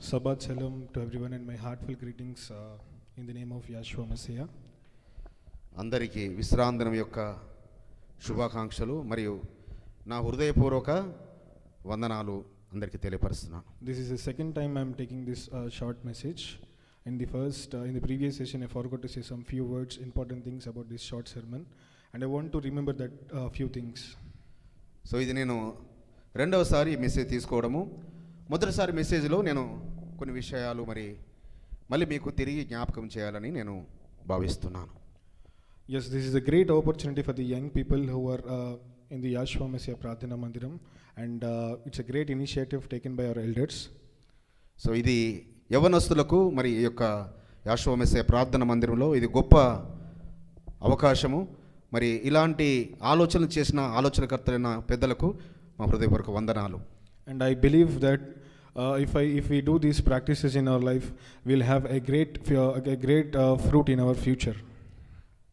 Shabbat Shalom to everyone and my heartfelt greetings in the name of Yeshua Messiah. అందరికీ విశ్రాంతి యొక్క శుభాకాంక్షలు మరియు నా హృదయపూర్వక వందనాలు అందరికీ తెలియపరుస్తున్నాను. This is the second time I am taking this short message. In the previous session I forgot to say some few words, important things about this short sermon, and I want to remember that few things. So ఇది నేను రెండవసారి message తీసుకోవడము. మొదటిసారి మెసేజ్లో నేను కొన్ని విషయాలు మళ్ళీ మీకు తిరిగి జ్ఞాపకం చేయాలని నేను భావిస్తున్నాను. Yes, this is a great opportunity for the young people who are in the Yeshua Messiah Pradhana Mandiram, and it's a great initiative taken by our elders. So ఇది యవనస్తులకు ఈ యొక్క యెహోవా మెస్సియా ప్రార్థన మందిరంలో ఇది గొప్ప అవకాశము. ఇలాంటి ఆలోచనలు చేసిన ఆలోచనకర్తలైన పెద్దలకు మా హృదయపూర్వక వందనాలు. And I believe that if we do these practices in our life, we'll have a great fruit in our future.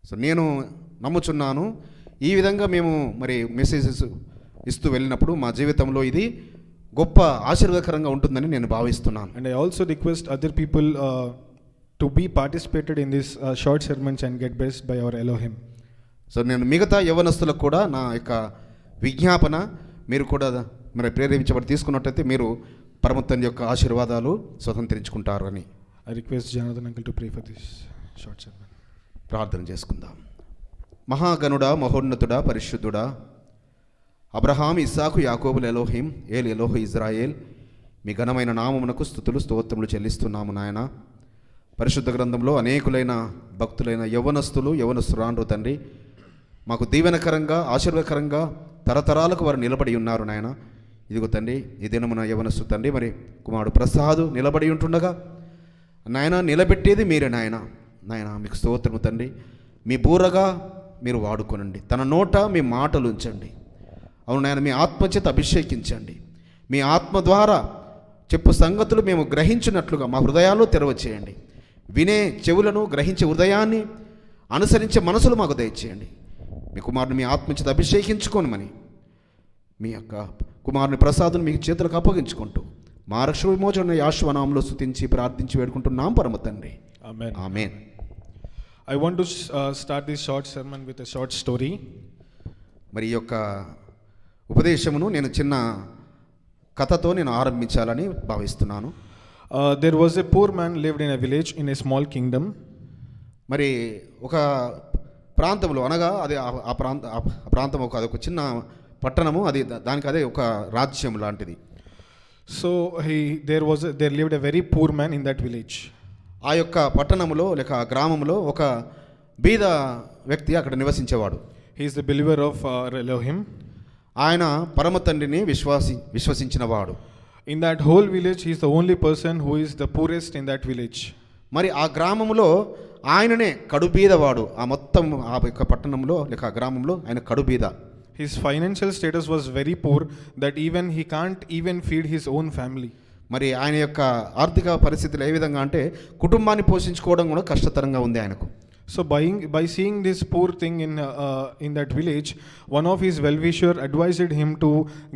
So నేను నమ్ముచున్నాను ఈ విధంగా మేము మెసేజెస్ ఇస్తూ వెళ్ళినప్పుడు మా జీవితంలో ఇది గొప్ప ఆశీర్వాదకరంగా ఉంటుందని నేను భావిస్తున్నాను. And I also request other people to be participated in this short sermons and get blessed by our Elohim. So నేను మిగతా యవనస్తులకు కూడా నా యొక్క విజ్ఞాపన, మీరు కూడా ప్రేరేపించబడి తీసుకున్నట్టయితే మీరు పరమతండ్రి యొక్క ఆశీర్వాదాలు స్వతంత్రించుకుంటారు అని. I request Jonathan uncle to pray for this short sermon. ప్రార్థన చేసుకుందాం. మహాగణుడా, మహోన్నతుడా, పరిశుద్ధుడా, అబ్రహాం, ఇస్సాకు, యాకోబుల ఎలోహిం, ఏల్ ఎలోహి ఇజ్రాయేల్, మీ ఘనమైన నామమునకు స్తుతులు స్తోత్రములు చెల్లిస్తున్నాము నాయన. పరిశుద్ధ గ్రంథంలో అనేకులైన భక్తులైన యవనస్తురాండ్రు తండ్రి, మాకు దీవెనకరంగా ఆశీర్వాదకరంగా తరతరాలకు వారు నిలబడి ఉన్నారు నాయన. ఇదిగో తండ్రి, ఈ దినమున యవనస్తు తండ్రి కుమారుడు ప్రసాదు నిలబడి ఉంటుండగా నాయన నిలబెట్టేది మీరే నాయన. మీకు స్తోత్రము తండ్రి. మీ బూరగా మీరు వాడుకోనండి, తన నోట మీ మాటలు ఉంచండి. అవును నాయన, మీ ఆత్మచేత అభిషేకించండి. మీ ఆత్మ ద్వారా చెప్పు సంగతులు మేము గ్రహించినట్లుగా మా హృదయాల్లో తెరవచేయండి. వినే చెవులను, గ్రహించే హృదయాన్ని, అనుసరించే మనసులు మాకు దయచేయండి. మీ కుమారుని మీ ఆత్మచేత అభిషేకించుకోనమని మీ యొక్క కుమారుని ప్రసాదుని మీ చేతులకు అప్పగించుకుంటూ మా రక్షణ విమోచన యెహోవా నామములో స్తుతించి ప్రార్థించి వేడుకుంటున్నాం పరమ తండ్రి. ఆమేన్. ఆమేన్. I want to start this short sermon with a short story. ఈ యొక్క ఉపదేశమును నేను చిన్న కథతో నేను ఆరంభించాలని భావిస్తున్నాను. There was a poor man lived in a village in a small kingdom. ఒక ప్రాంతంలో, అనగా అది ఆ ప్రాంతం అదొక చిన్న పట్టణము, దానికి అదే ఒక రాజ్యం లాంటిది. So there lived a very poor man in that village. ఆ యొక్క పట్టణములో లేక ఆ గ్రామంలో ఒక బీద వ్యక్తి అక్కడ నివసించేవాడు. He is the believer of Elohim. ఆయన పరమ తండ్రిని విశ్వసించినవాడు. In that whole village he is the only person who is the poorest in that village. ఆ గ్రామంలో ఆయననే కడుబీదవాడు. ఆ మొత్తం ఆ యొక్క పట్టణంలో లేక ఆ గ్రామంలో ఆయన కడుబీద. His financial status was very poor that he can't even feed his own family. ఆయన యొక్క ఆర్థిక పరిస్థితులు ఏ విధంగా అంటే కుటుంబాన్ని పోషించుకోవడం కూడా కష్టతరంగా ఉంది ఆయనకు. So by seeing this poor thing in that village, one of his well-wisher advised him to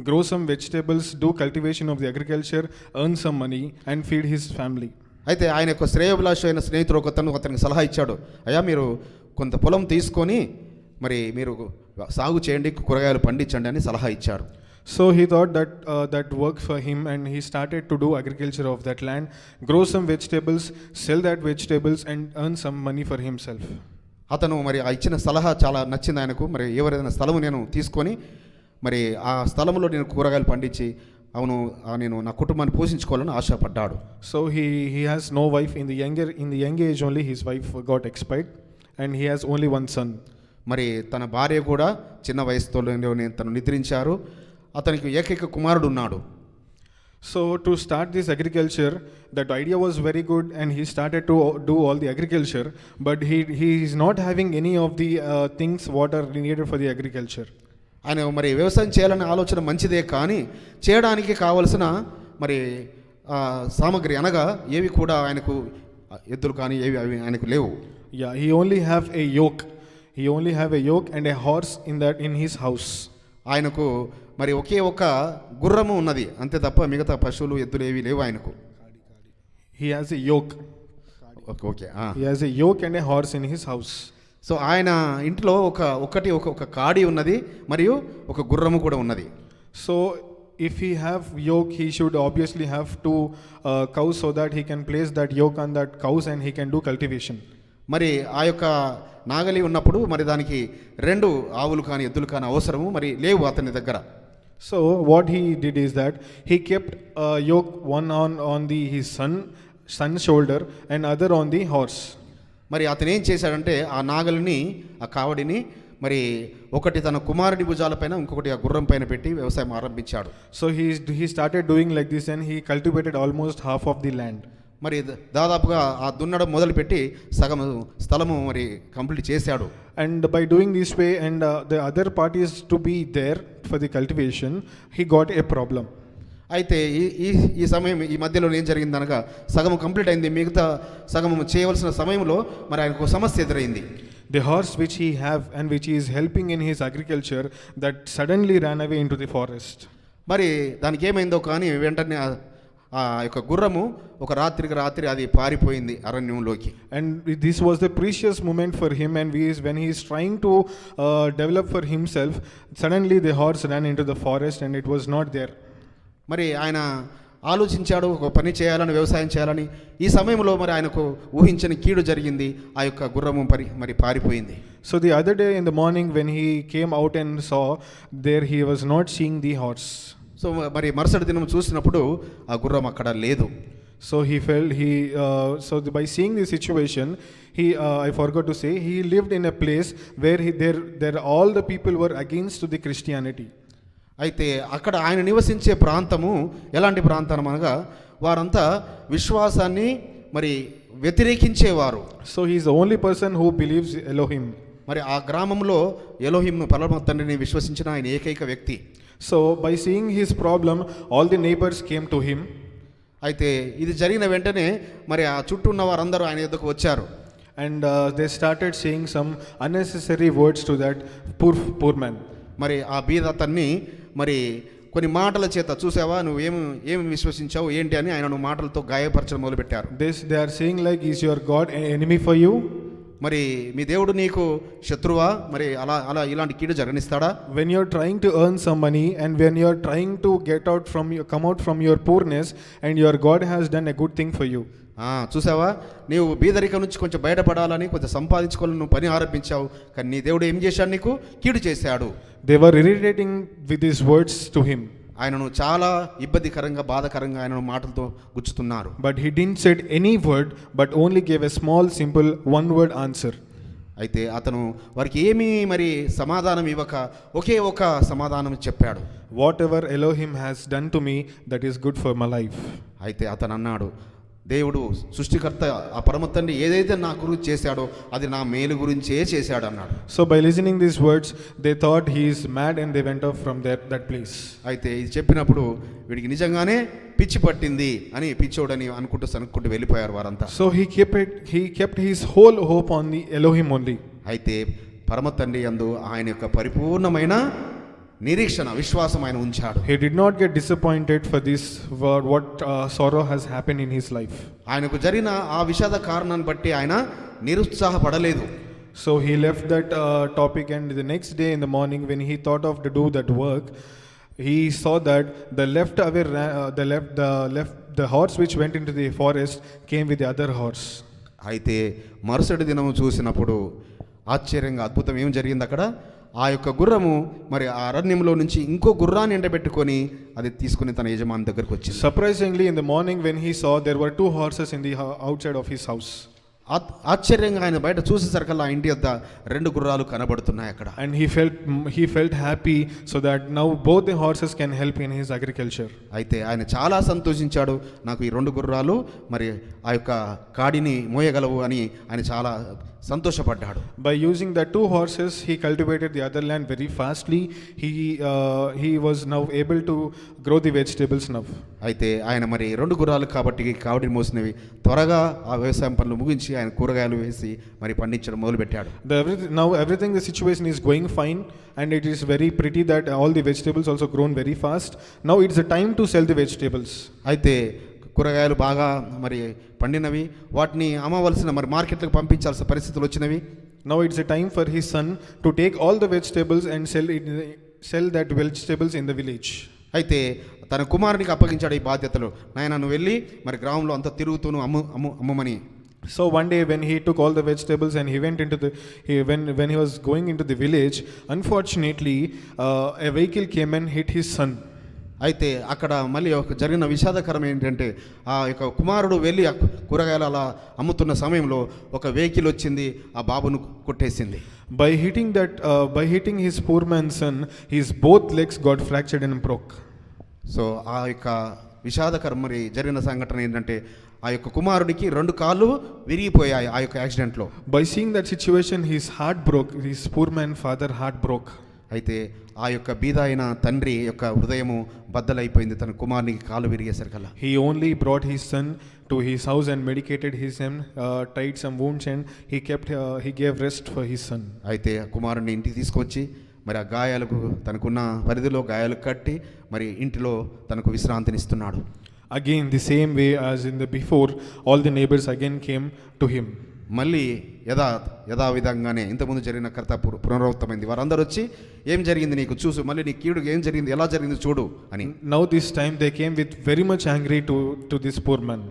grow some vegetables, do cultivation of the agriculture, earn some money and feed his family. అయితే ఆయన యొక్క శ్రేయోభిలాష అయిన స్నేహితుడు అతనికి సలహా ఇచ్చాడు. అయ్యా, మీరు కొంత పొలం తీసుకొని మీరు సాగు చేయండి, కూరగాయలు పండించండి అని సలహా ఇచ్చారు. So he thought that worked for him and he started to do agriculture of that land, grow some vegetables, sell that vegetables and earn some money for himself. అతను ఆ ఇచ్చిన సలహా చాలా నచ్చింది ఆయనకు. ఎవరైనా స్థలము నేను తీసుకొని ఆ స్థలంలో నేను కూరగాయలు పండించి నేను నా కుటుంబాన్ని పోషించుకోవాలని ఆశపడ్డాడు. So he has no wife. In the young age only his wife got expired and he has only one son. తన భార్య కూడా చిన్న వయసులోనే తను నిద్రించారు. అతనికి ఏకైక కుమారుడు ఉన్నాడు. So to start this agriculture, that idea was very good and he started to do all the agriculture, but he is not having any of the things what are needed for the agriculture. ఆయన వ్యవసాయం చేయాలనే ఆలోచన మంచిదే, కానీ చేయడానికి కావలసిన సామగ్రి అనగా ఏవి కూడా ఆయనకు ఎద్దులు కానీ ఏవి ఆయనకు లేవు. Yeah, he only have a yoke and a horse in his house. ఆయనకు ఒకే ఒక గుర్రము ఉన్నది అంతే తప్ప మిగతా పశువులు ఎద్దులు ఏవి లేవు ఆయనకు. He has a yoke. Okay okay He has a yoke and a horse in his house. So ఆయన ఇంట్లో ఒక కాడి ఉన్నది మరియు ఒక గుర్రము కూడా ఉన్నది. So if he have yoke, he should obviously have two cows so that he can place that yoke on that cows and he can do cultivation. మరి ఆ యొక్క నాగలి ఉన్నప్పుడు మరి దానికి 2 ఆవులు కానీ ఎద్దులు కానీ అవసరము మరి లేవు అతని దగ్గర. So what he did is that he kept yoke one on his son's shoulder and other on the horse. మరి అతను ఏం చేశాడంటే ఆ నాగలిని ఆ కావడిని మరి ఒకటి తన కుమారుడి భుజాలపైన ఇంకొకటి ఆ గుర్రం పైన పెట్టి వ్యవసాయం ఆరంభించాడు. So he started doing like this and he cultivated almost half of the land. మరి దాదాపుగా ఆ దున్నడం మొదలుపెట్టి సగం స్థలము మరి కంప్లీట్ చేశాడు. And by doing this way and the other parties to be there for the cultivation, he got a problem. అయితే ఈ సమయం ఈ మధ్యలో ఏం జరిగిందనగా సగం కంప్లీట్ అయింది, మిగతా సగం చేయవలసిన సమయంలో మరి ఆయనకు సమస్య ఎదురైంది. The horse which he have and which he is helping in his agriculture, that suddenly ran away into the forest. మరి దానికి ఏమైందో కానీ వెంటనే ఆ యొక్క గుర్రము ఒక రాత్రికి రాత్రి అది పారిపోయింది అరణ్యంలోకి. And this was the precious moment for him, and when he is trying to develop for himself, suddenly the horse ran into the forest and it was not there. మరి ఆయన ఆలోచించాడు ఒక పని చేయాలని, వ్యవసాయం చేయాలని. ఈ సమయంలో మరి ఆయనకు ఊహించని కీడు జరిగింది, ఆ యొక్క గుర్రము మరి పారిపోయింది. So the other day in the morning when he came out and saw there, he was not seeing the horse. So మరి మరుసటి దినం చూసినప్పుడు ఆ గుర్రం అక్కడ లేదు. So he felt by seeing the situation, I forgot to say, he lived in a place where there all the people were against the Christianity. అయితే అక్కడ ఆయన నివసించే ప్రాంతము ఎలాంటి ప్రాంతం అనగా వారంతా విశ్వాసాన్ని మరి వ్యతిరేకించేవారు. So he is the only person who believes Elohim. మరి ఆ గ్రామంలో ఎలోహింను పరమ తండ్రిని విశ్వసించిన ఆయన ఏకైక వ్యక్తి. So by seeing his problem, all the neighbors came to him. అయితే ఇది జరిగిన వెంటనే మరి ఆ చుట్టూ ఉన్న వారందరూ ఆయన యొద్దకు వచ్చారు. And they started saying some unnecessary words to that poor man. మరి ఆ బీద అతన్ని మరి కొన్ని మాటల చేత, చూసావా నువ్వు ఏమి విశ్వసించావు ఏంటి అని ఆయనను మాటలతో గాయపరచడం మొదలుపెట్టారు. They are saying like, is your God an enemy for you? మరి మీ దేవుడు నీకు శత్రువా? మరి అలా ఇలాంటి కీడు జరగనిస్తాడా? When you are trying to earn some money and when you are trying to come out from your poorness, and your God has done a good thing for you. చూసావా, నీవు బీదరికం నుంచి కొంచెం బయటపడాలని, కొంచెం సంపాదించుకోవాలని నువ్వు పని ఆరంభించావు, కానీ నీ దేవుడు ఏం చేశాడు? నీకు కీడు చేశాడు. They were irritating with these words to him. ఆయనను చాలా ఇబ్బందికరంగా, బాధకరంగా ఆయనను మాటలతో గుచ్చుతున్నారు. But he didn't said any word, but only gave a small simple one word answer. అయితే అతను వారికి ఏమీ మరి సమాధానం ఇవ్వక ఒకే ఒక సమాధానం చెప్పాడు. Whatever Elohim has done to me, that is good for my life. అయితే అతను అన్నాడు, దేవుడు సృష్టికర్త ఆ పరమ తండ్రి ఏదైతే నా గురించి చేశాడో అది నా మేలు గురించే చేశాడు అన్నాడు. So by listening these words, they thought he is mad and they went off from that place. అయితే ఇది చెప్పినప్పుడు వీడికి నిజంగానే పిచ్చి పట్టింది అని, పిచ్చోడని అనుకుంటూ వెళ్ళిపోయారు వారంతా. So he kept his whole hope on the Elohim only. అయితే పరమ తండ్రి యందు ఆయన యొక్క పరిపూర్ణమైన నిరీక్షణ, విశ్వాసం ఆయన ఉంచాడు. He did not get disappointed for this what sorrow has happened in his life. ఆయనకు జరిగిన ఆ విషాద కారణాన్ని బట్టి ఆయన నిరుత్సాహపడలేదు. So he left that topic, and the next day in the morning when he thought of to do that work, he saw that the horse which went into the forest came with the other horse. అయితే మరుసటి దినము చూసినప్పుడు ఆశ్చర్యంగా, అద్భుతం ఏం జరిగింది అక్కడ? ఆ యొక్క గుర్రము మరి ఆ అరణ్యంలో నుంచి ఇంకో గుర్రాన్ని ఎండబెట్టుకొని అది తీసుకుని తన యజమాని దగ్గరకు వచ్చింది. Surprisingly, in the morning when he saw, there were 2 horses in the outside of his house. ఆశ్చర్యంగా ఆయన బయట చూసేసరికల్లా ఆ ఇంటి వద్ద 2 గుర్రాలు కనబడుతున్నాయి అక్కడ. And he felt happy so that now both the horses can help in his agriculture. అయితే ఆయన చాలా సంతోషించాడు, నాకు ఈ 2 గుర్రాలు మరి ఆ యొక్క కాడిని మోయగలవు అని ఆయన చాలా సంతోషపడ్డాడు. By using the 2 horses, he cultivated the other land very fastly. He was now able to grow the vegetables now. అయితే ఆయన మరి 2 గుర్రాలు కాబట్టి కావడిని మోసినవి త్వరగా ఆ వ్యవసాయం పనులు ముగించి ఆయన కూరగాయలు వేసి మరి పండించడం మొదలుపెట్టాడు. Now everything, the situation is going fine and it is very pretty that all the vegetables also grown very fast. Now it's the time to sell the vegetables. అయితే కూరగాయలు బాగా మరి పండినవి, వాటిని అమ్మవలసిన మరి మార్కెట్లకు పంపించాల్సిన పరిస్థితులు వచ్చినవి. Now it's a time for his son to take all the vegetables and sell that vegetables in the village. అయితే తన కుమారునికి అప్పగించాడు ఈ బాధ్యతలు. నాయన నువ్వు వెళ్ళి మరి గ్రామంలో అంతా తిరుగుతూను అమ్మమని. So one day when he took all the vegetables and he went into when he was going into the village, unfortunately a vehicle came and hit his son. అయితే అక్కడ మళ్ళీ ఒక జరిగిన విషాదకరం ఏంటంటే ఆ యొక్క కుమారుడు వెళ్ళి ఆ కూరగాయలు అలా అమ్ముతున్న సమయంలో ఒక వెహికల్ వచ్చింది, ఆ బాబును కొట్టేసింది. By hitting his poor man's son, his both legs got fractured and broke. So ఆ యొక్క విషాదకరం మరి జరిగిన సంఘటన ఏంటంటే ఆ యొక్క కుమారుడికి 2 కాళ్ళు విరిగిపోయాయి ఆ యొక్క యాక్సిడెంట్లో. By seeing that situation, his heart broke. His poor man father heart broke. అయితే ఆ యొక్క బీద అయిన తండ్రి యొక్క హృదయము బద్దలైపోయింది తన కుమారునికి కాలు విరిగేసరికల్లా. He only brought his son to his house and medicated him, tied some wounds, and he gave rest for his son. అయితే ఆ కుమారుడిని ఇంటికి తీసుకొచ్చి మరి ఆ గాయాలకు తనకున్న పరిధిలో గాయాలు కట్టి మరి ఇంటిలో తనకు విశ్రాంతినిస్తున్నాడు. Again, the same way as in the before, all the neighbors again came to him. మళ్ళీ యథావిధంగానే ఇంతకుముందు జరిగిన కర్త పునరావృతమైంది. వారందరూ వచ్చి ఏం జరిగింది నీకు చూసు, మళ్ళీ నీ కీడు ఏం జరిగింది, ఎలా జరిగింది చూడు అని. Now this time they came with very much angry to this poor man.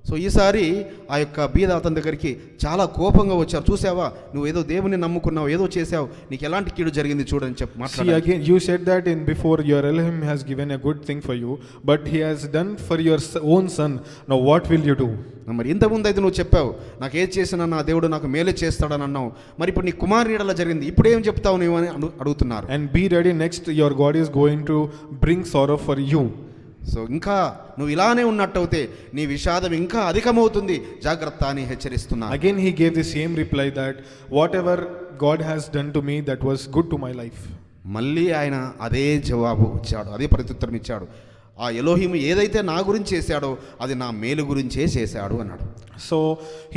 So ఈసారి ఆ యొక్క బీద అతని దగ్గరికి చాలా కోపంగా వచ్చారు. చూసావా, నువ్వు ఏదో దేవుని నమ్ముకున్నావు, ఏదో చేసావు, నీకు ఎలాంటి కీడు జరిగింది చూడని చెప్పి మాట్లాడారు. See, again you said that in before your Elohim has given a good thing for you, but he has done for your own son. Now what will you do? మరి ఇంతకుముందు అయితే నువ్వు చెప్పావు నాకు ఏది చేసినా నా దేవుడు నాకు మేలే చేస్తాడని అన్నావు, మరి ఇప్పుడు నీ కుమారుని ఎడల జరిగింది, ఇప్పుడు ఏం చెప్తావు నువ్వు అని అడుగుతున్నారు. And be ready, next your God is going to bring sorrow for you. So ఇంకా నువ్వు ఇలానే ఉన్నట్టయితే నీ విషాదం ఇంకా అధికమవుతుంది, జాగ్రత్త అని హెచ్చరిస్తున్నా. Again he gave the same reply that whatever God has done to me, that was good to my life. మళ్ళీ ఆయన అదే జవాబు ఇచ్చాడు, అదే ప్రత్యుత్తరం ఇచ్చాడు. ఆ ఎలోహిము ఏదైతే నా గురించి చేశాడో అది నా మేలు గురించే చేశాడు అన్నాడు. So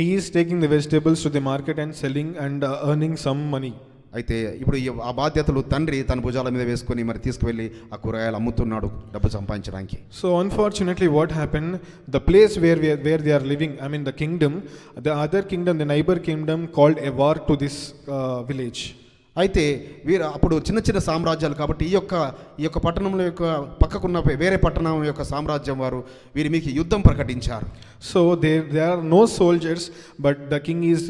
he is taking the vegetables to the market and selling and earning some money. అయితే ఇప్పుడు ఆ బాధ్యతలు తండ్రి తన భుజాల మీద వేసుకొని మరి తీసుకువెళ్ళి ఆ కూరగాయలు అమ్ముతున్నాడు డబ్బు సంపాదించడానికి. So unfortunately what happened, the place where they are living, I mean the kingdom, the other kingdom, the neighbor kingdom called a war to this village. అయితే వీరు అప్పుడు చిన్న చిన్న సామ్రాజ్యాలు కాబట్టి ఈ యొక్క పట్టణంలో యొక్క పక్కకున్న వేరే పట్టణం యొక్క సామ్రాజ్యం వారు వీరి మీకు యుద్ధం ప్రకటించారు. So there are no soldiers, but the king is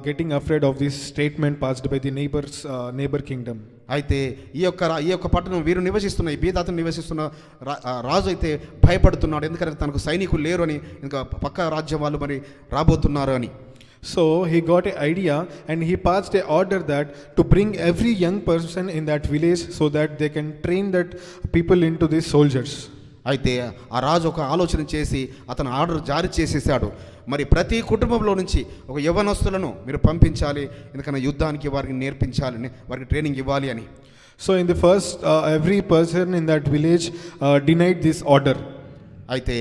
getting afraid of this statement passed by the neighbor kingdom. అయితే ఈ యొక్క పట్టణం వీరు నివసిస్తున్న ఈ బీదాతను నివసిస్తున్న రాజు అయితే భయపడుతున్నాడు, ఎందుకంటే తనకు సైనికులు లేరు అని, ఇంకా పక్క రాజ్యం వాళ్ళు మరి రాబోతున్నారు అని. So he got an idea and he passed an order that to bring every young person in that village so that they can train that people into these soldiers. అయితే ఆ రాజు ఒక ఆలోచన చేసి అతను ఆర్డర్ జారీ చేసేసాడు, మరి ప్రతి కుటుంబంలో నుంచి ఒక యవ్వనస్తులను మీరు పంపించాలి, ఎందుకన్నా యుద్ధానికి వారికి నేర్పించాలి, వారికి ట్రైనింగ్ ఇవ్వాలి అని. So in the first every person in that village denied this order. అయితే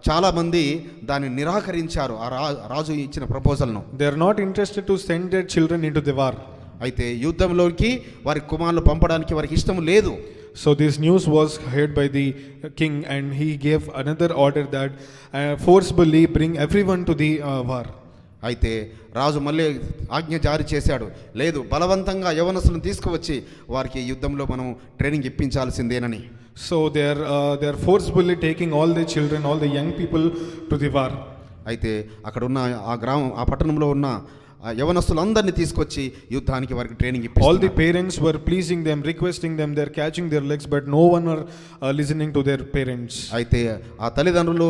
చాలా మంది దాన్ని నిరాకరించారు, ఆ రాజు ఇచ్చిన ప్రపోజల్ను. They are not interested to send their children into the war. అయితే యుద్ధంలోకి వారి కుమారులు పంపడానికి వారికి ఇష్టం లేదు. So this news was heard by the king and he gave another order that forcibly bring everyone to the war. అయితే రాజు మళ్ళీ ఆజ్ఞ జారీ చేశాడు, లేదు బలవంతంగా యవనస్తులను తీసుకువచ్చి వారికి యుద్ధంలో మనం training ఇప్పించాల్సిందేనని. So they are forcibly taking all the children, all the young people to the war. అయితే అక్కడ ఉన్న ఆ పట్టణంలో ఉన్న యవనస్తులందరినీ తీసుకొచ్చి యుద్ధానికి వారికి training ఇప్పిస్తున్నారు. All the parents were pleasing them, requesting them, they are catching their legs, but no one were listening to their parents. అయితే ఆ తల్లిదండ్రులు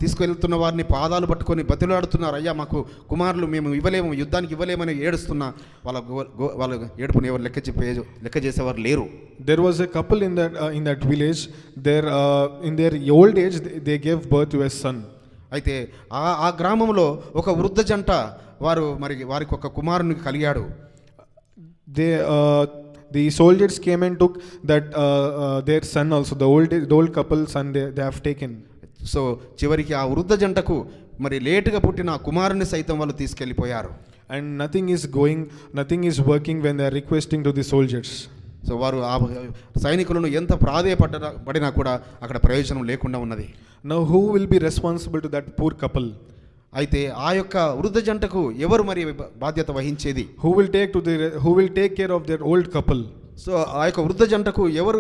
తీసుకెళ్తున్న వారిని పాదాలు పట్టుకొని బతిలాడుతున్నారు, అయ్యా మాకు కుమారులు మేము ఇవ్వలేము, యుద్ధానికి ఇవ్వలేమని ఏడుస్తున్నా వాళ్ళ ఏడుపుని ఎవరు లెక్క చేసేవారు లేరు. There was a couple in that village. In their old age they gave birth to a son. అయితే ఆ గ్రామంలో ఒక వృద్ధ జంట వారికి ఒక కుమారుని కలిగాడు. The soldiers came and took that their son also, the old couple son they have taken. So చివరికి ఆ వృద్ధ జంటకు మరి లేటుగా పుట్టిన కుమారుని సైతం వాళ్ళు తీసుకెళ్ళిపోయారు. And nothing is working when they are requesting to the soldiers. So వారు ఆ సైనికులను ఎంత పడినా కూడా అక్కడ ప్రయోజనం లేకుండా ఉన్నది. Now, who will be responsible to that poor couple? అయితే ఆ యొక్క వృద్ధ జంటకు ఎవరు మరి బాధ్యత వహించేది? Who will take care of their old couple? So ఆ యొక్క వృద్ధ జంటకు ఎవరు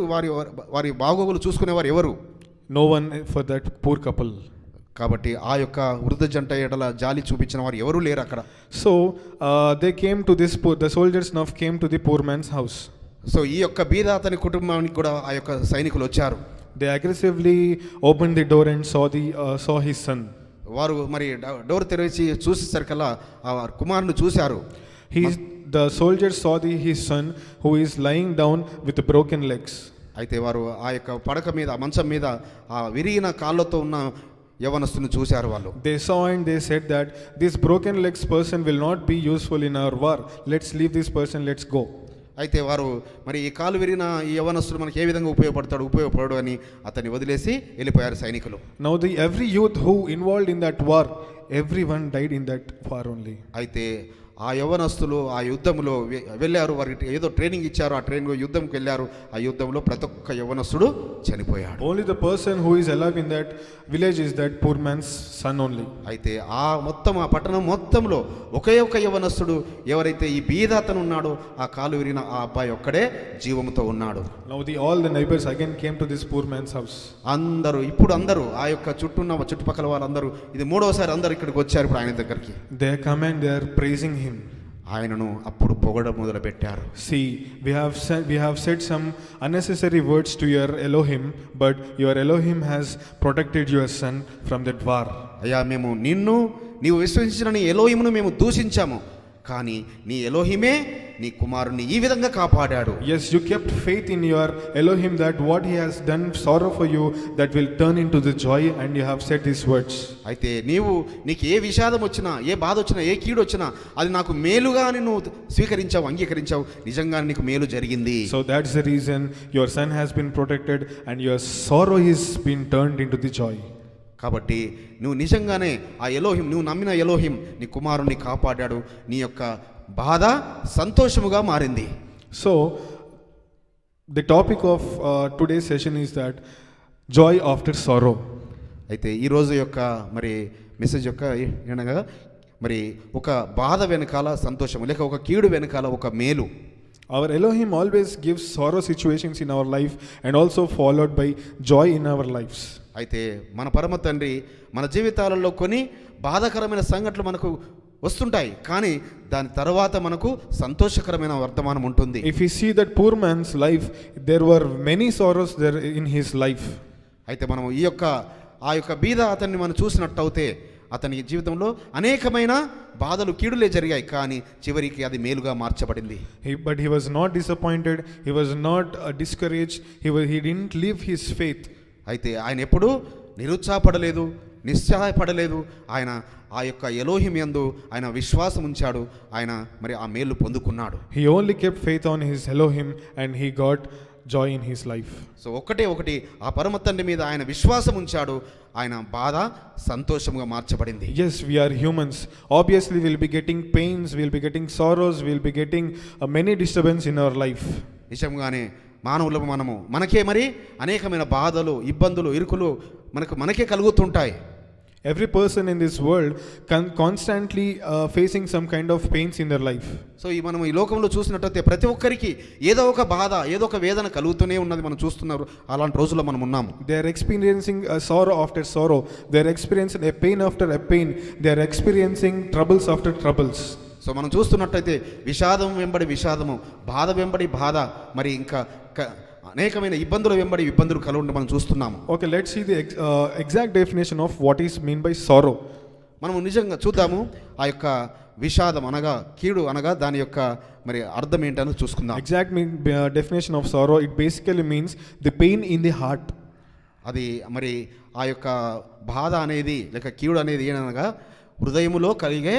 వారి బాగోగులు చూసుకునేవారు ఎవరు? No one for that poor couple. కాబట్టి ఆ యొక్క వృద్ధ జంట ఎడల జాలి చూపించిన వారు ఎవరు లేరు అక్కడ. So they came to the soldiers now came to the poor man's house. So ఈ యొక్క బీద అతని కుటుంబానికి కూడా ఆ యొక్క సైనికులు వచ్చారు. They aggressively opened the door and saw his son. వారు మరి డోర్ తెరిచి చూసేసరికల్లా ఆ కుమారుని చూశారు. The soldiers saw his son who is lying down with broken legs. అయితే వారు ఆ యొక్క పడక మీద మంచం మీద ఆ విరిగిన కాళ్ళతో ఉన్న యవనస్తుని చూశారు వాళ్ళు. They saw and they said that this broken legs person will not be useful in our war. Let's leave this person, let's go. అయితే వారు మరి ఈ కాలు విరిగిన ఈ యవనస్తుడు మనకి ఏ విధంగా ఉపయోగపడడు అని అతన్ని వదిలేసి వెళ్ళిపోయారు సైనికులు. Now every youth who involved in that war, everyone died in that war only. అయితే ఆ యవనస్తులు ఆ యుద్ధంలో వెళ్ళారు. వారికి ఏదో ట్రైనింగ్ ఇచ్చారు. ఆ ట్రైనింగ్ యుద్ధంకి వెళ్ళారు. ఆ యుద్ధంలో ప్రతి ఒక్క యవనస్తుడు చనిపోయాడు. Only the person who is alive in that village is that poor man's son only. అయితే ఆ పట్టణం మొత్తంలో ఒకే ఒక యవనస్తుడు ఎవరైతే ఈ బీదాతను ఉన్నాడో ఆ కాలు విరిగిన ఆ అబ్బాయి ఒక్కడే జీవంతో ఉన్నాడు. Now all the neighbors again came to this poor man's house. అందరూ ఆ యొక్క చుట్టుపక్కల వాళ్ళందరూ ఇది మూడోసారి అందరూ ఇక్కడికి వచ్చారు ఇప్పుడు ఆయన దగ్గరికి. They come and they are praising him. ఆయనను అప్పుడు పొగడం మొదలు పెట్టారు. See, we have said some unnecessary words to your Elohim, but your Elohim has protected your son from that war. అయ్యా, మేము నీవు విశ్వసించిన నీ ఎలోహిమును మేము దూషించాము, కానీ నీ ఎలోహిమే నీ కుమారుని ఈ విధంగా కాపాడాడు. Yes, you kept faith in your Elohim that what he has done sorrow for you that will turn into the joy, and you have said these words. అయితే నీకు ఏ విషాదం వచ్చినా, ఏ బాధ వచ్చినా, ఏ కీడు వచ్చినా అది నాకు మేలుగా నువ్వు స్వీకరించావు, అంగీకరించావు. నిజంగా నీకు మేలు జరిగింది. So that's the reason your son has been protected and your sorrow is been turned into the joy. కాబట్టి నువ్వు నిజంగానే ఆ ఎలోహిం, నువ్వు నమ్మిన ఎలోహిం నీ కుమారుని కాపాడాడు. నీ యొక్క బాధ సంతోషముగా మారింది. So the topic of today's session is that joy after sorrow. అయితే ఈ రోజు యొక్క మరి మెసేజ్ యొక్క ఏనగా మరి ఒక బాధ వెనకాల సంతోషం, లేక ఒక కీడు వెనకాల ఒక మేలు. Our Elohim always gives sorrow situations in our life and also followed by joy in our lives. అయితే మన పరమ తండ్రి మన జీవితాలలో కొన్ని బాధాకరమైన సంఘటనలు మనకు వస్తుంటాయి, కానీ దాని తర్వాత మనకు సంతోషకరమైన వర్తమానం ఉంటుంది. If we see that poor man's life, there were many sorrows there in his life. అయితే మనం ఆ యొక్క బీద అతన్ని మనం చూసినట్టయితే అతని జీవితంలో అనేకమైన బాధలు, కీడులే జరిగాయి, కానీ చివరికి అది మేలుగా మార్చబడింది. But he was not disappointed, he was not discouraged, he didn't leave his faith. అయితే ఆయన ఎప్పుడూ నిరుత్సాహపడలేదు, నిశ్చయపడలేదు. ఆయన ఆ యొక్క ఎలోహిం యందు ఆయన విశ్వాసం ఉంచాడు. ఆయన మరి ఆ మేలు పొందుకున్నాడు. He only kept faith on his Elohim and he got joy in his life. So ఒకటి ఆ పరమ తండ్రి మీద ఆయన విశ్వాసం ఉంచాడు. ఆయన బాధ సంతోషంగా మార్చబడింది. Yes, we are humans. Obviously we'll be getting pains, we'll be getting sorrows, we'll be getting many disturbance in our life. నిజంగానే మానవులకు మనకే మరి అనేకమైన బాధలు, ఇబ్బందులు, ఇరుకులు మనకే కలుగుతుంటాయి. Every person in this world constantly facing some kind of pains in their life. So మనం ఈ లోకంలో చూసినట్టయితే ప్రతి ఒక్కరికి ఏదో ఒక బాధ, ఏదో ఒక వేదన కలుగుతూనే ఉన్నది. మనం చూస్తున్నారు, అలాంటి రోజుల్లో మనం ఉన్నాము. They are experiencing a sorrow after sorrow. They are experiencing a pain after a pain. They are experiencing troubles after troubles. So మనం చూస్తున్నట్టయితే విషాదం వెంబడి విషాదము, బాధ వెంబడి బాధ, మరి ఇంకా అనేకమైన ఇబ్బందుల వెంబడి ఇబ్బందులు కలుగుండి మనం చూస్తున్నాము. Okay, let's see the exact definition of what is mean by sorrow. మనము నిజంగా చూద్దాము ఆ యొక్క విషాదం అనగా, కీడు అనగా దాని యొక్క మరి అర్థం ఏంటని చూసుకుందాం. Exact definition of sorrow, it basically means the pain in the heart. అది మరి ఆ యొక్క బాధ అనేది లేక కీడు అనేది ఏనగా హృదయములో కలిగే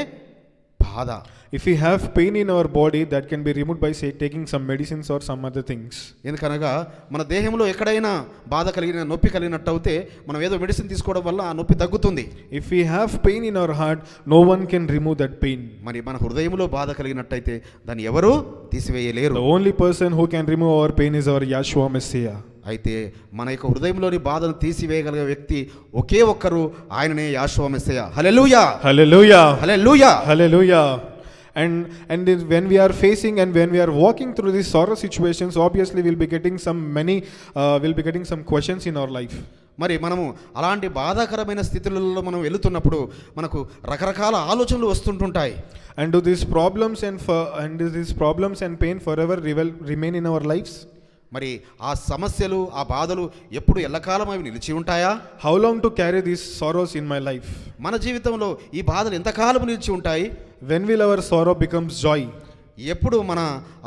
బాధ. బాధ. If we have pain in our body, that can be removed by say taking some medicines or some other things. ఎందుకనగా మన దేహంలో ఎక్కడైనా బాధ కలిగిన నొప్పి కలిగినట్టు అయితే మనం ఏదో మెడిసిన్ తీసుకోవడం వల్ల ఆ నొప్పి తగ్గుతుంది. If we have pain in our heart, no one can remove that pain. మరి మన హృదయంలో బాధ కలిగినట్టయితే దాన్ని ఎవరు తీసివేయలేరు. The only person who can remove our pain is our Yeshua Messiah. అయితే మన యొక్క హృదయంలోని బాధను తీసివేయగలిగే వ్యక్తి ఒకే ఒక్కరు, ఆయననే యెహోవా మెస్సీయ. హల్లెలూయా, Hallelujah. Hallelujah. Hallelujah. And when we are facing and when we are walking through these sorrow situations, obviously we'll be getting some questions in our life. మరి మనము అలాంటి బాధాకరమైన స్థితులలో మనం వెళుతున్నప్పుడు మనకు రకరకాల ఆలోచనలు వస్తుంటుంటాయి. And do these problems and pain forever remain in our lives? మరి ఆ సమస్యలు ఆ బాధలు ఎప్పుడు ఎల్లకాలం అవి నిలిచి ఉంటాయా? How long to carry these sorrows in my life? మన జీవితంలో ఈ బాధలు ఎంతకాలం నిలిచి ఉంటాయి? When will our sorrow becomes joy? ఎప్పుడు మన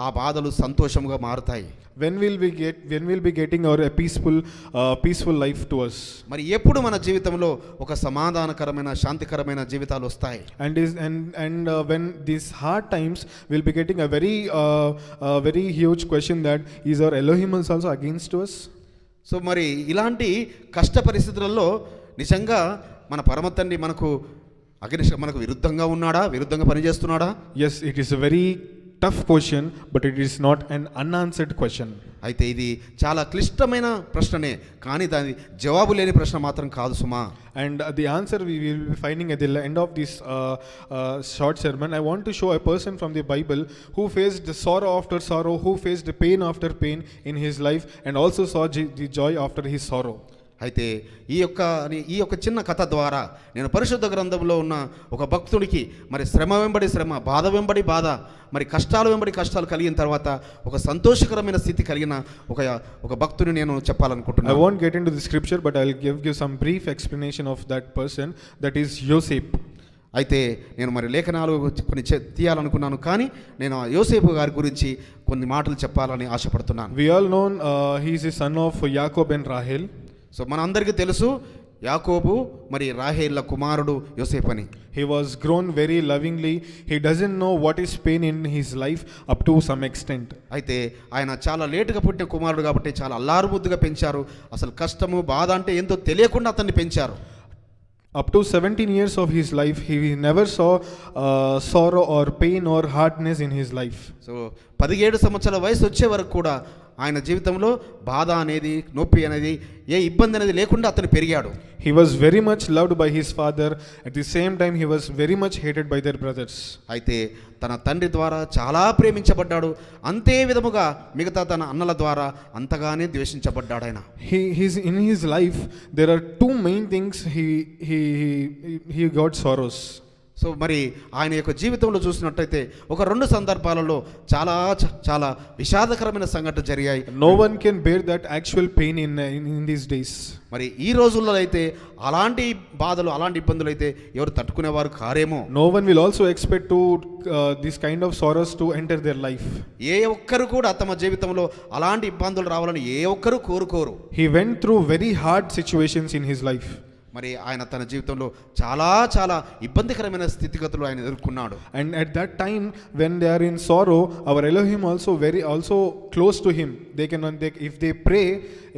ఆ బాధలు సంతోషంగా మారుతాయి? When will be getting our peaceful life to us? మరి ఎప్పుడు మన జీవితంలో ఒక సమాధానకరమైన శాంతికరమైన జీవితాలు వస్తాయి? And when these hard times will be getting a very huge question, that is our Elohim is also against us? So మరి ఇలాంటి కష్ట పరిస్థితులలో నిజంగా మన పరమ తండ్రి మనకు విరుద్ధంగా ఉన్నాడా? విరుద్ధంగా పనిచేస్తున్నాడా? Yes, it is a very tough question, but it is not an unanswered question. అయితే ఇది చాలా క్లిష్టమైన ప్రశ్ననే, కానీ దాని జవాబు లేని ప్రశ్న మాత్రం కాదు సుమా. And the answer we will be finding at the end of this short sermon. I want to show a person from the Bible who faced sorrow after sorrow, who faced pain after pain in his life, and also saw the joy after his sorrow. అయితే ఈ యొక్క చిన్న కథ ద్వారా నేను పరిశుద్ధ గ్రంథంలో ఉన్న ఒక భక్తుడికి మరి శ్రమ వెంబడి శ్రమ, బాధ వెంబడి బాధ, మరి కష్టాలు వెంబడి కష్టాలు కలిగిన తర్వాత ఒక సంతోషకరమైన స్థితి కలిగిన ఒక భక్తుని నేను చెప్పాలనుకుంటున్నాను. I won't get into the scripture, but I'll give you some brief explanation of that person, that is Joseph. అయితే నేను మరి లేఖనాలు కొన్ని తీయాలనుకున్నాను, కానీ నేను యోసేపు గారి గురించి కొన్ని మాటలు చెప్పాలని ఆశపడుతున్నాను. We all know he is the son of Jacob and Rahel. So మనందరికీ తెలుసు యాకోబు మరి రాహేళ్ల కుమారుడు యోసేపు అని. He was grown very lovingly. He doesn't know what is pain in his life up to some extent. అయితే ఆయన చాలా లేటుగా పుట్టిన కుమారుడు కాబట్టి చాలా అల్లారుముద్దుగా పెంచారు. అసలు కష్టము బాధ అంటే ఏంటో తెలియకుండా అతన్ని పెంచారు. Up to 17 years of his life, he never saw sorrow or pain or hardness in his life. So 17 సంవత్సరాల వయసు వచ్చే వరకు కూడా ఆయన జీవితంలో బాధ అనేది, నొప్పి అనేది, ఏ ఇబ్బంది అనేది లేకుండా అతను పెరిగాడు. He was very much loved by his father. At the same time, he was very much hated by their brothers. అయితే తన తండ్రి ద్వారా చాలా ప్రేమించబడ్డాడు. అంతే విధముగా మిగతా తన అన్నల ద్వారా అంతగానే ద్వేషించబడ్డాడు ఆయన. In his life, there are two main things he got sorrows. So మరి ఆయన యొక్క జీవితంలో చూసినట్టయితే ఒక 2 సందర్భాలలో చాలా చాలా విషాదకరమైన సంఘటన జరిగాయి. No one can bear that actual pain in these days. మరి ఈ రోజుల్లో అయితే అలాంటి బాధలు, అలాంటి ఇబ్బందులు అయితే ఎవరు తట్టుకునేవారు కారేమో. No one will also expect to this kind of sorrows to enter their life. ఏ ఒక్కరు కూడా తమ జీవితంలో అలాంటి ఇబ్బందులు రావాలని ఏ ఒక్కరు కోరుకోరు. He went through very hard situations in his life. మరి ఆయన తన జీవితంలో చాలా చాలా ఇబ్బందికరమైన స్థితిగతులు ఆయన ఎదుర్కొన్నాడు. And at that time when they are in sorrow, our Elohim also close to him. If they pray,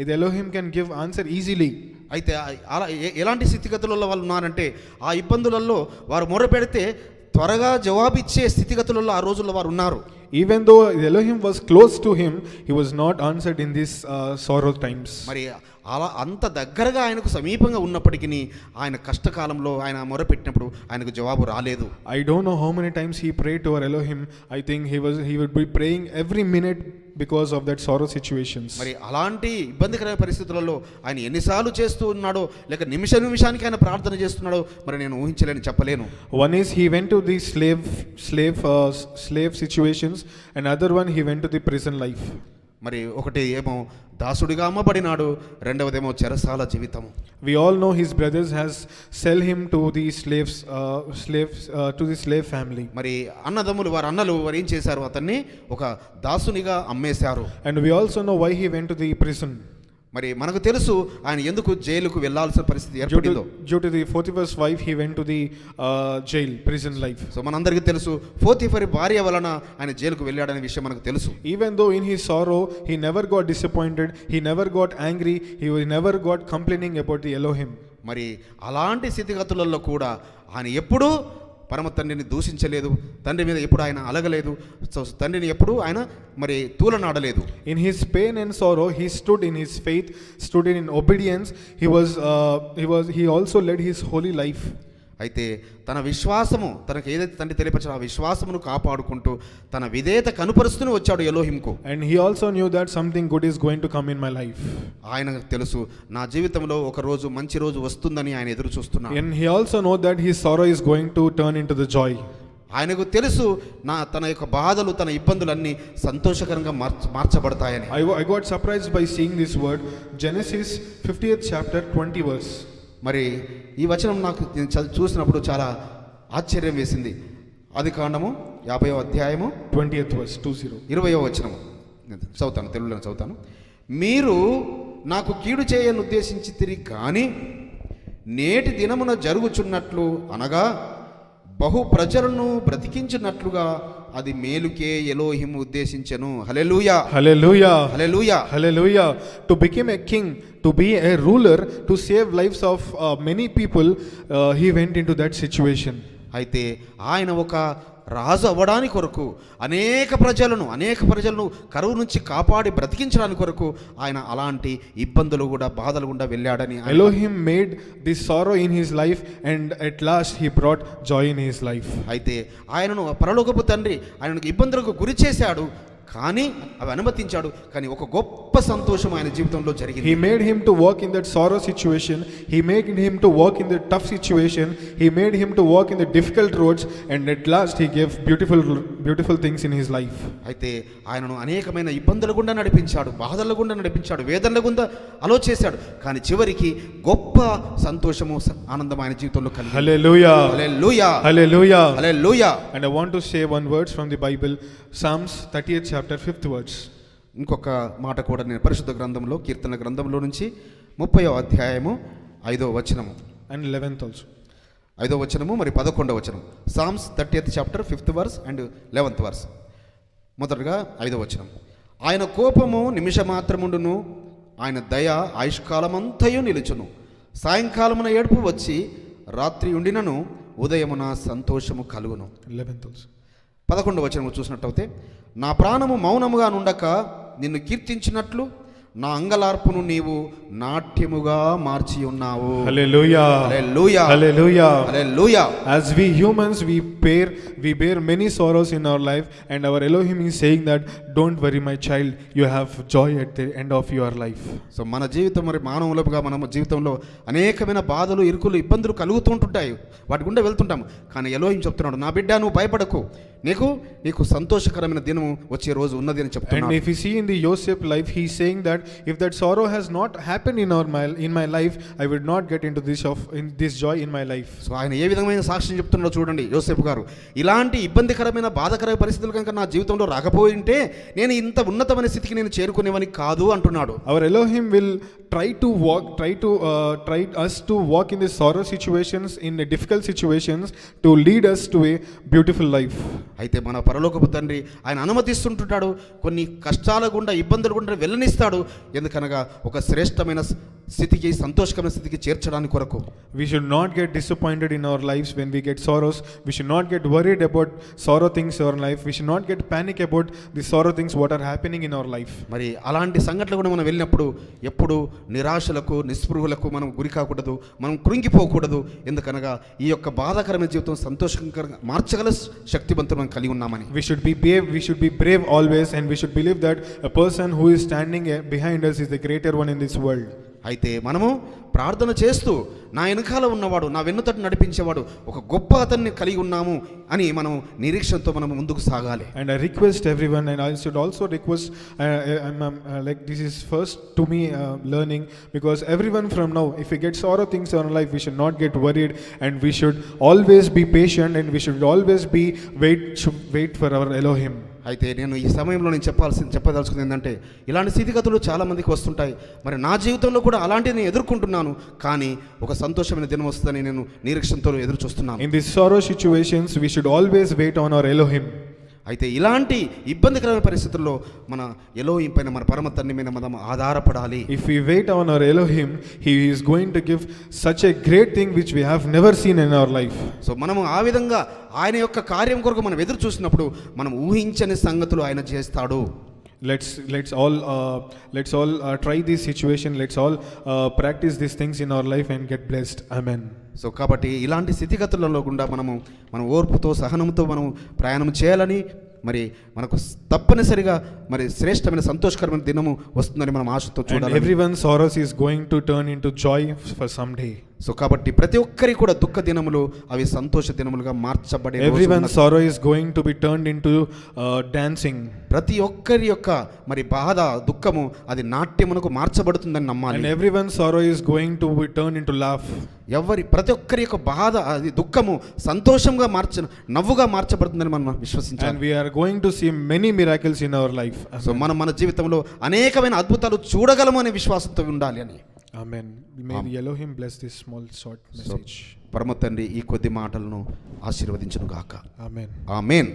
the Elohim can give answer easily. అయితే అలా ఎలాంటి స్థితిగతులలో వాళ్ళు ఉన్నారంటే ఆ ఇబ్బందులలో వారు మొరపెడితే త్వరగా జవాబిచ్చే స్థితిగతులలో ఆ రోజుల్లో వారు ఉన్నారు. Even though Elohim was close to him, he was not answered in these sorrow times. మరి అలా అంత దగ్గరగా ఆయనకు సమీపంగా ఉన్నప్పటికీ ఆయన కష్టకాలంలో ఆయన మొరపెట్టినప్పుడు ఆయనకు జవాబు రాలేదు. I don't know how many times he prayed to our Elohim. I think he would be praying every minute because of that sorrow situations. మరి అలాంటి ఇబ్బందికరమైన పరిస్థితులలో ఆయన ఎన్నిసార్లు చేస్తూ ఉన్నాడో, లేక నిమిషానికి ఆయన ప్రార్థన చేస్తున్నాడో మరి నేను ఊహించలేను, చెప్పలేను. One is he went to the slave situations, and other one he went to the prison life. మరి ఒకటి ఏమో దాసుడిగా అమ్మబడినాడు, రెండవదేమో చెరసాల జీవితం. We all know his brothers has sell him to the slave family. మరి అన్నలు వారు ఏం చేశారు, అతన్ని ఒక దాసునిగా అమ్మేశారు. And we also know why he went to the prison. మరి మనకు తెలుసు ఆయన ఎందుకు జైలుకు వెళ్ళాల్సిన పరిస్థితి ఏర్పడిందో. Due to the Potiphar's wife, he went to the jail, prison life. So మనందరికీ తెలుసు పోతీఫరు భార్య వలన ఆయన జైలుకు వెళ్ళాడనే విషయం మనకు తెలుసు. Even though in his sorrow, he never got disappointed, he never got angry, he never got complaining about the Elohim. మరి అలాంటి స్థితిగతులలో కూడా ఆయన ఎప్పుడూ పరమ తండ్రిని దూషించలేదు, తండ్రి మీద ఎప్పుడు ఆయన అలగలేదు, తండ్రిని ఎప్పుడు ఆయన మరి తూలనాడలేదు. In his pain and sorrow, he stood in his faith, stood in obedience. He also led his holy life. అయితే తన విశ్వాసము, తనకు ఏదైతే తండ్రి తెలియపరిచారో ఆ విశ్వాసమును కాపాడుకుంటూ తన విధేయత కనుపరుస్తూనే వచ్చాడు ఎలోహింకు. And he also knew that something good is going to come in my life. ఆయనకు తెలుసు నా జీవితంలో ఒక రోజు మంచి రోజు వస్తుందని ఆయన ఎదురు చూస్తున్నాడు. And he also know that his sorrow is going to turn into the joy. ఆయనకు తెలుసు తన యొక్క బాధలు, తన ఇబ్బందులన్నీ సంతోషకరంగా మార్చబడతాయని. I got surprised by seeing this word, Genesis 50th chapter 20 verse. మరి ఈ వచనం నాకు చూసినప్పుడు చాలా ఆశ్చర్యం వేసింది. ఆదికాండము 50వ అధ్యాయము 20th verse 20. 20వ వచనము చదువుతాను, తెలుగులో చదువుతాను. మీరు నాకు కీడు చేయను ఉద్దేశించితిరి కానీ నేటి దినమున జరుగుచున్నట్లు అనగా బహు ప్రజలను బ్రతికించినట్లుగా అది మేలుకే ఎలోహిం ఉద్దేశించెను. హల్లెలూయా, హల్లెలూయా, హల్లెలూయా, హల్లెలూయా. To become a king, to be a ruler, to save lives of many people, he went into that situation. అయితే ఆయన ఒక రాజు అవ్వడానికి కొరకు అనేక ప్రజలను కరువు నుంచి కాపాడి బ్రతికించడానికి కొరకు ఆయన అలాంటి ఇబ్బందులు కూడా బాధలు గుండా వెళ్ళాడని. Elohim made this sorrow in his life and at last he brought joy in his life. అయితే ఆయనను పరలోకపు తండ్రి ఆయనకు ఇబ్బందులకు గురి చేశాడు, కానీ అవి అనుమతించాడు, కానీ ఒక గొప్ప సంతోషం ఆయన జీవితంలో జరిగింది. He made him to walk in that sorrow situation, he made him to walk in the tough situation, he made him to walk in the difficult roads, and at last he gave beautiful things in his life. అయితే ఆయనను అనేకమైన ఇబ్బందుల గుండా నడిపించాడు, బాధల గుండా నడిపించాడు, వేదనల గుండా చేశాడు, కానీ చివరికి గొప్ప సంతోషము, ఆనందం ఆయన జీవితంలో కలిగింది. Hallelujah, hallelujah, hallelujah, hallelujah. And I want to say one words from the Bible, Psalms 30th chapter 5th words. ఇంకొక మాట కూడా నేను పరిశుద్ధ గ్రంథంలో, కీర్తన గ్రంథంలో నుంచి 30వ అధ్యాయము 5వ వచనము and 11th also. 5వ వచనము మరి 11వ వచనం. Psalms 30th chapter 5th verse and 11th verse. మొదటగా 5వ వచనం. ఆయన కోపము నిమిషమాత్రముండును, ఆయన దయ ఆయుష్కాలమంతయు నిలుచును. సాయంకాలమున ఏడుపు వచ్చి రాత్రి ఉండినను ఉదయమున సంతోషము కలుగును. 11th also. 11వ వచనం చూసినట్టయితే, నా ప్రాణము మౌనముగా నుండక నిన్ను కీర్తించినట్లు నా అంగలార్పును నీవు నాట్యముగా మార్చి ఉన్నావు. Hallelujah, hallelujah, hallelujah, hallelujah. As we humans, we bear many sorrows in our life, and our Elohim is saying that don't worry my child, you have joy at the end of your life. So మన జీవితం మరి మానవులుగా మన జీవితంలో అనేకమైన బాధలు, ఇరుకులు, ఇబ్బందులు కలుగుతుంటాయి, వాటి గుండా వెళ్తుంటాము. కానీ ఎలోహిం చెప్తున్నాడు, నా బిడ్డ నువ్వు భయపడకు, నీకు సంతోషకరమైన దినము వచ్చే రోజు ఉన్నది అని చెప్తున్నాడు. And if we see in the Joseph life, he is saying that if that sorrow has not happened in my life, I would not get into this joy in my life. So ఆయన ఏ విధమైన సాక్ష్యం చెప్తున్నాడో చూడండి యోసేపు గారు. ఇలాంటి ఇబ్బందికరమైన బాధకరమైన పరిస్థితులు కనుక నా జీవితంలో రాకపోయి ఉంటే నేను ఇంత ఉన్నతమైన స్థితికి నేను చేరుకునేవని కాదు అంటున్నాడు. Our Elohim will try us to walk in the sorrow situations, in the difficult situations, to lead us to a beautiful life. అయితే మన పరలోకపు తండ్రి ఆయన అనుమతిస్తుంటాడు, కొన్ని కష్టాల గుండా, ఇబ్బందుల గుండా వెళ్ళనిస్తాడు, ఎందుకనగా ఒక శ్రేష్టమైన స్థితికి, సంతోషకరమైన స్థితికి చేర్చడానికి కొరకు. We should not get disappointed in our lives when we get sorrows. We should not get worried about sorrow things in our life. We should not get panic about the sorrow things what are happening in our life. మరి అలాంటి సంఘటనలు కూడా మనం వెళ్ళినప్పుడు ఎప్పుడు నిరాశలకు, నిస్పృహలకు మనం గురి కాకూడదు, మనం కృంగిపోకూడదు. ఎందుకనగా ఈ యొక్క బాధాకరమైన జీవితం సంతోషకరంగా మార్చగల శక్తివంతులు మనం కలిగి ఉన్నామని. We should be brave always, and we should believe that a person who is standing behind us is the greater one in this world. అయితే మనము ప్రార్థన చేస్తూ నా వెనకాల ఉన్నవాడు, నా వెన్నుతట్టు నడిపించేవాడు ఒక గొప్ప అతన్ని కలిగి ఉన్నాము అని మనం నిరీక్షణతో మనం ముందుకు సాగాలి. And I request everyone, and I should also request, like this is first to me learning, because everyone from now, if we get sorrow things in our life, we should not get worried, and we should always be patient, and we should always be wait for our Elohim. అయితే నేను ఈ సమయంలో నేను చెప్పదలుచుకుంది ఏంటంటే ఇలాంటి స్థితిగతులు చాలామందికి వస్తుంటాయి. మరి నా జీవితంలో కూడా అలాంటివి నేను ఎదుర్కొంటున్నాను. కానీ ఒక సంతోషమైన దినం వస్తుందని నేను నిరీక్షణతో ఎదురు చూస్తున్నాను. In these sorrow situations, we should always wait on our Elohim. అయితే ఇలాంటి ఇబ్బందికరమైన పరిస్థితుల్లో మన ఎలోహిం పైన, మన పరమ తండ్రి మీద మనం ఆధారపడాలి. If we wait on our Elohim, He is going to give such a great thing which we have never seen in our life. So మనము ఆ విధంగా ఆయన యొక్క కార్యం కొరకు మనం ఎదురు చూసినప్పుడు మనం ఊహించని సంగతులు ఆయన చేస్తాడు. Let's all try this situation. Let's all practice these things in our life and get blessed. Amen. So కాబట్టి ఇలాంటి స్థితిగతులలో గుండా మనం ఓర్పుతో సహనంతో మనం ప్రయాణం చేయాలని, మరి మనకు తప్పనిసరిగా మరి శ్రేష్టమైన సంతోషకరమైన దినము వస్తుందని మనం ఆశతో And చూడాలి. everyone's sorrows is going to turn into joy for some day. So కాబట్టి ప్రతి ఒక్కరికి కూడా దుఃఖ దినములు అవి సంతోష దినములుగా మార్చబడే రోజు Everyone's ఉన్నది. sorrow is going to be turned into dancing. ప్రతి ఒక్కరి యొక్క మరి బాధ, దుఃఖము అది నాట్యమునకు మార్చబడుతుందని And నమ్మాలి. everyone's sorrow is going to be turned into laugh. ప్రతి ఒక్కరి యొక్క బాధ, అది దుఃఖము సంతోషంగా నవ్వుగా మార్చబడుతుందని మనం And విశ్వసించాలి. we are going to see many miracles in our life. So మనం మన జీవితంలో అనేకమైన అద్భుతాలు చూడగలము అనే విశ్వాసంతో ఉండాలి అని. Amen. May the Elohim bless this small short so message. పరమ తండ్రి ఈ కొద్ది మాటలను ఆశీర్వదించును గాక. Amen. ఆమేన్.